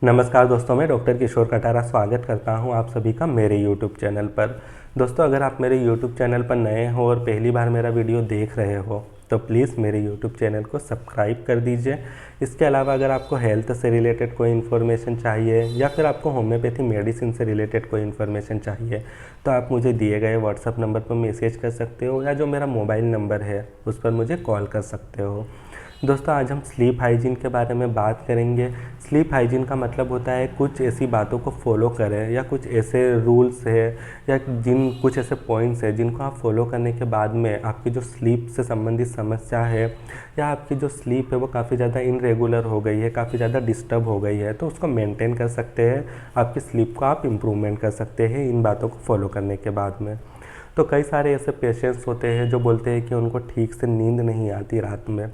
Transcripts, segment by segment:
नमस्कार दोस्तों, मैं डॉक्टर किशोर कटारा स्वागत करता हूं आप सभी का मेरे यूट्यूब चैनल पर। दोस्तों, अगर आप मेरे यूट्यूब चैनल पर नए हो और पहली बार मेरा वीडियो देख रहे हो तो प्लीज़ मेरे यूट्यूब चैनल को सब्सक्राइब कर दीजिए। इसके अलावा अगर आपको हेल्थ से रिलेटेड कोई इन्फॉर्मेशन चाहिए या फिर आपको होम्योपैथी मेडिसिन से रिलेटेड कोई इन्फॉर्मेशन चाहिए तो आप मुझे दिए गए व्हाट्सअप नंबर पर मैसेज कर सकते हो या जो मेरा मोबाइल नंबर है उस पर मुझे कॉल कर सकते हो। दोस्तों, आज हम स्लीप हाइजीन के बारे में बात करेंगे। स्लीप हाइजीन का मतलब होता है कुछ ऐसी बातों को फॉलो करें या कुछ ऐसे रूल्स है या कुछ ऐसे पॉइंट्स है जिनको आप फॉलो करने के बाद में आपकी जो स्लीप से संबंधित समस्या है या आपकी जो स्लीप है वो काफ़ी ज़्यादा इनरेगुलर हो गई है, काफ़ी ज़्यादा डिस्टर्ब हो गई है, तो उसको मेंटेन कर सकते हैं। आपकी स्लीप को आप इम्प्रूवमेंट कर सकते हैं इन बातों को फॉलो करने के बाद में। तो कई सारे ऐसे पेशेंट्स होते हैं जो बोलते हैं कि उनको ठीक से नींद नहीं आती रात में।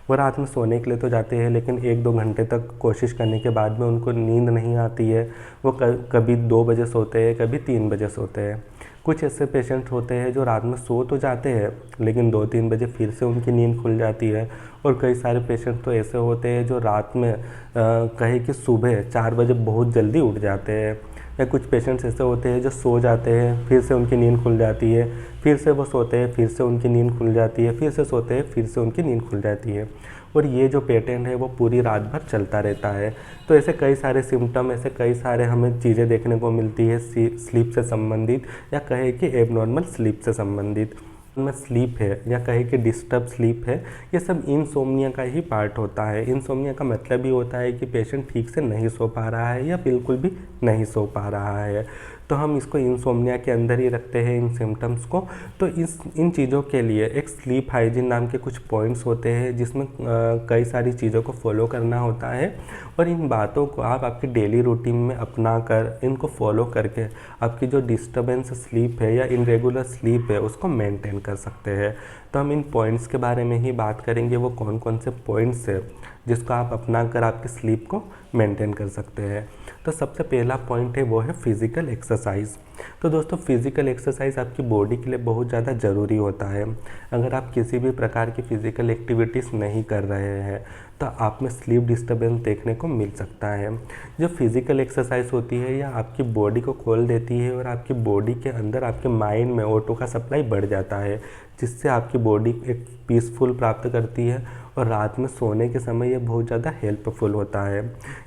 वो रात में सोने के लिए तो जाते हैं लेकिन 1-2 घंटे तक कोशिश करने के बाद में उनको नींद नहीं आती है। वो कभी 2 बजे सोते हैं, कभी 3 बजे सोते हैं। कुछ ऐसे पेशेंट होते हैं जो रात में सो तो जाते हैं लेकिन 2-3 बजे फिर से उनकी नींद खुल जाती है। और कई सारे पेशेंट तो ऐसे होते हैं जो रात में कहे कि सुबह 4 बजे बहुत जल्दी उठ जाते हैं। या कुछ पेशेंट्स ऐसे होते हैं जो सो जाते हैं, फिर से उनकी नींद खुल जाती है, फिर से वो सोते हैं, फिर से उनकी नींद खुल जाती है, फिर से सोते हैं, फिर से उनकी नींद खुल जाती है। और ये जो पैटर्न है वो पूरी रात भर चलता रहता है। तो ऐसे कई सारे सिम्टम, ऐसे कई सारे हमें चीज़ें देखने को मिलती है स्लीप से संबंधित या कहे कि एबनॉर्मल स्लीप से संबंधित। में स्लीप है या कहे कि डिस्टर्ब स्लीप है, ये सब इंसोम्निया का ही पार्ट होता है। इंसोम्निया का मतलब ही होता है कि पेशेंट ठीक से नहीं सो पा रहा है या बिल्कुल भी नहीं सो पा रहा है। तो हम इसको इंसोम्निया के अंदर ही रखते हैं इन सिम्टम्स को। तो इन चीज़ों के लिए एक स्लीप हाइजीन नाम के कुछ पॉइंट्स होते हैं जिसमें कई सारी चीज़ों को फॉलो करना होता है। और इन बातों को आप आपकी डेली रूटीन में अपना कर इनको फॉलो करके आपकी जो डिस्टर्बेंस स्लीप है या इनरेगुलर स्लीप है उसको मेंटेन कर सकते हैं। तो हम इन पॉइंट्स के बारे में ही बात करेंगे, वो कौन कौन से पॉइंट्स है जिसको आप अपना कर आपकी स्लीप को मेंटेन कर सकते हैं। तो सबसे पहला पॉइंट है वो है फिज़िकल एक्सरसाइज। तो दोस्तों, फिज़िकल एक्सरसाइज आपकी बॉडी के लिए बहुत ज़्यादा ज़रूरी होता है। अगर आप किसी भी प्रकार की फ़िज़िकल एक्टिविटीज़ नहीं कर रहे हैं तो आप में स्लीप डिस्टर्बेंस देखने को मिल सकता है। जो फिज़िकल एक्सरसाइज होती है यह आपकी बॉडी को खोल देती है और आपकी बॉडी के अंदर आपके माइंड में ऑटो का सप्लाई बढ़ जाता है, जिससे आपकी बॉडी एक पीसफुल प्राप्त करती है और रात में सोने के समय ये बहुत ज़्यादा हेल्पफुल होता है।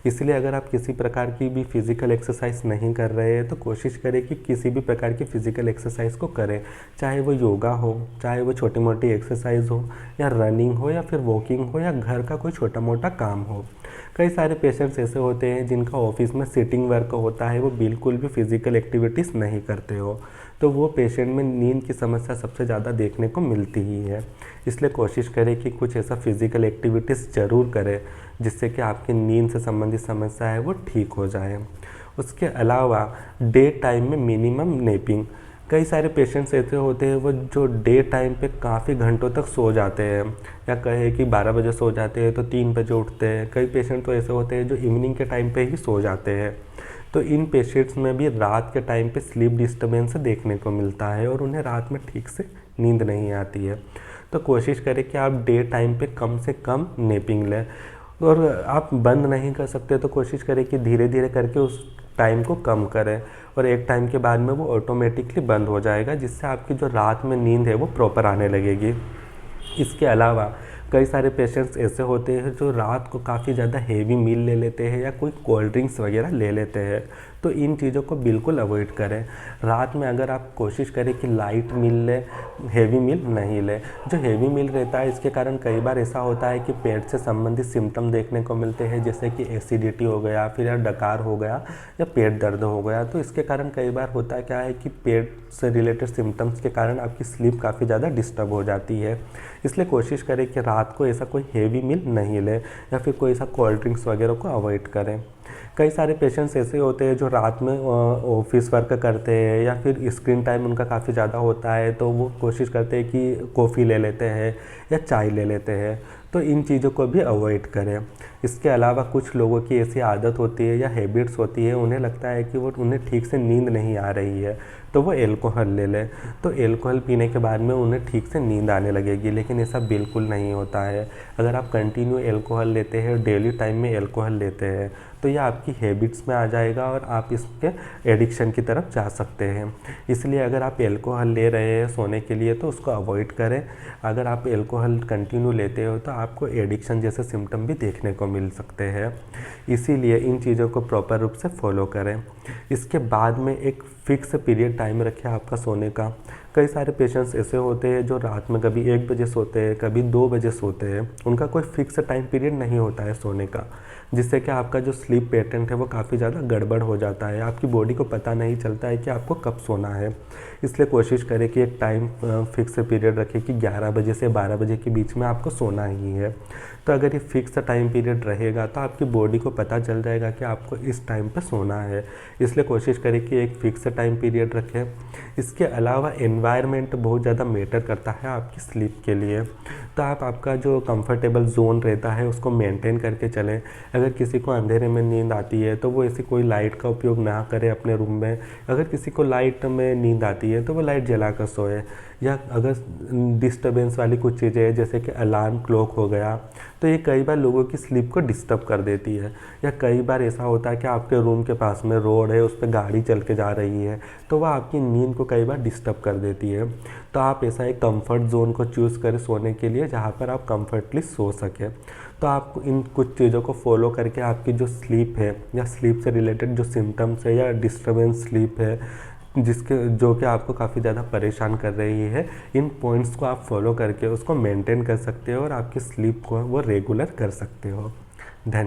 इसलिए अगर आप किसी प्रकार की भी फिज़िकल एक्सरसाइज नहीं कर रहे हैं तो कोशिश करें कि किसी भी प्रकार की फ़िज़िकल एक्सरसाइज को करें, चाहे वो योगा हो, चाहे वो छोटी मोटी एक्सरसाइज हो या रनिंग हो या फिर वॉकिंग हो या घर का कोई छोटा मोटा काम हो। कई सारे पेशेंट्स ऐसे होते हैं जिनका ऑफिस में सिटिंग वर्क होता है, वो बिल्कुल भी फिज़िकल एक्टिविटीज़ नहीं करते हो, तो वो पेशेंट में नींद की समस्या सबसे ज़्यादा देखने को मिलती ही है। इसलिए कोशिश करें कि कुछ ऐसा फिज़िकल एक्टिविटीज़ ज़रूर करें जिससे कि आपकी नींद से संबंधित समस्या है वो ठीक हो जाए। उसके अलावा डे टाइम में मिनिमम नेपिंग। कई सारे पेशेंट्स ऐसे होते हैं वो जो डे टाइम पे काफ़ी घंटों तक सो जाते हैं या कहे कि 12 बजे सो जाते हैं तो 3 बजे उठते हैं। कई पेशेंट तो ऐसे होते हैं जो इवनिंग के टाइम पे ही सो जाते हैं। तो इन पेशेंट्स में भी रात के टाइम पे स्लीप डिस्टर्बेंस देखने को मिलता है और उन्हें रात में ठीक से नींद नहीं आती है। तो कोशिश करें कि आप डे टाइम पे कम से कम नेपिंग लें। और आप बंद नहीं कर सकते तो कोशिश करें कि धीरे धीरे करके उस टाइम को कम करें और एक टाइम के बाद में वो ऑटोमेटिकली बंद हो जाएगा, जिससे आपकी जो रात में नींद है वो प्रॉपर आने लगेगी। इसके अलावा कई सारे पेशेंट्स ऐसे होते हैं जो रात को काफ़ी ज़्यादा हेवी मील ले लेते हैं या कोई कोल्ड ड्रिंक्स वगैरह ले लेते हैं, तो इन चीज़ों को बिल्कुल अवॉइड करें। रात में अगर आप कोशिश करें कि लाइट मील लें, हेवी मील नहीं लें। जो हेवी मील रहता है इसके कारण कई बार ऐसा होता है कि पेट से संबंधित सिम्टम देखने को मिलते हैं, जैसे कि एसिडिटी हो गया, फिर या डकार हो गया या पेट दर्द हो गया। तो इसके कारण कई बार होता है क्या है कि पेट से रिलेटेड सिम्टम्स के कारण आपकी स्लीप काफ़ी ज़्यादा डिस्टर्ब हो जाती है। इसलिए कोशिश करें कि रात को ऐसा कोई हेवी मील नहीं लें या फिर कोई ऐसा कोल्ड ड्रिंक्स वगैरह को अवॉइड करें। कई सारे पेशेंट्स ऐसे होते हैं जो रात में ऑफिस वर्क करते हैं या फिर स्क्रीन टाइम उनका काफ़ी ज़्यादा होता है, तो वो कोशिश करते हैं कि कॉफ़ी ले लेते हैं या चाय ले लेते हैं। तो इन चीज़ों को भी अवॉइड करें। इसके अलावा कुछ लोगों की ऐसी आदत होती है या हैबिट्स होती है, उन्हें लगता है कि वो उन्हें ठीक से नींद नहीं आ रही है तो वो एल्कोहल ले लें। तो एल्कोहल पीने के बाद में उन्हें ठीक से नींद आने लगेगी, लेकिन ऐसा बिल्कुल नहीं होता है। अगर आप कंटिन्यू एल्कोहल लेते हैं, डेली टाइम में एल्कोहल लेते हैं, तो ये आपकी हैबिट्स में आ जाएगा और आप इसके एडिक्शन की तरफ जा सकते हैं। इसलिए अगर आप एल्कोहल ले रहे हैं सोने के लिए तो उसको अवॉइड करें। अगर आप एल्कोहल कंटिन्यू लेते हो तो आपको एडिक्शन जैसे सिम्टम भी देखने को मिल सकते हैं। इसीलिए इन चीज़ों को प्रॉपर रूप से फॉलो करें। इसके बाद में एक फ़िक्स पीरियड टाइम रखें आपका सोने का। कई सारे पेशेंट्स ऐसे होते हैं जो रात में कभी 1 बजे सोते हैं, कभी 2 बजे सोते हैं। उनका कोई फिक्स टाइम पीरियड नहीं होता है सोने का, जिससे कि आपका जो स्लीप पैटर्न है वो काफ़ी ज़्यादा गड़बड़ हो जाता है। आपकी बॉडी को पता नहीं चलता है कि आपको कब सोना है। इसलिए कोशिश करें कि एक टाइम फिक्स पीरियड रखें कि 11 बजे से 12 बजे के बीच में आपको सोना ही है। तो अगर ये फिक्स टाइम पीरियड रहेगा तो आपकी बॉडी को पता चल जाएगा कि आपको इस टाइम पे सोना है। इसलिए कोशिश करें कि एक फिक्स टाइम पीरियड रखें। इसके अलावा एनवायरनमेंट बहुत ज़्यादा मैटर करता है आपकी स्लीप के लिए। तो आप आपका जो कंफर्टेबल जोन रहता है उसको मेंटेन करके चलें। अगर किसी को अंधेरे में नींद आती है तो वो ऐसी कोई लाइट का उपयोग ना करे अपने रूम में। अगर किसी को लाइट में नींद आती है तो वो लाइट जला कर सोए। या अगर डिस्टर्बेंस वाली कुछ चीज़ें हैं जैसे कि अलार्म क्लॉक हो गया, तो ये कई बार लोगों की स्लीप को डिस्टर्ब कर देती है। या कई बार ऐसा होता है कि आपके रूम के पास में रोड है, उस पर गाड़ी चल के जा रही है, तो वह आपकी नींद को कई बार डिस्टर्ब कर देती है। तो आप ऐसा एक कंफर्ट जोन को चूज़ करें सोने के लिए जहाँ पर आप कंफर्टली सो सकें। तो आप इन कुछ चीज़ों को फॉलो करके आपकी जो स्लीप है या स्लीप से रिलेटेड जो सिम्टम्स है या डिस्टर्बेंस स्लीप है जो कि आपको काफ़ी ज़्यादा परेशान कर रही है, इन पॉइंट्स को आप फॉलो करके उसको मेंटेन कर सकते हो और आपकी स्लीप को वो रेगुलर कर सकते हो। धन्यवाद।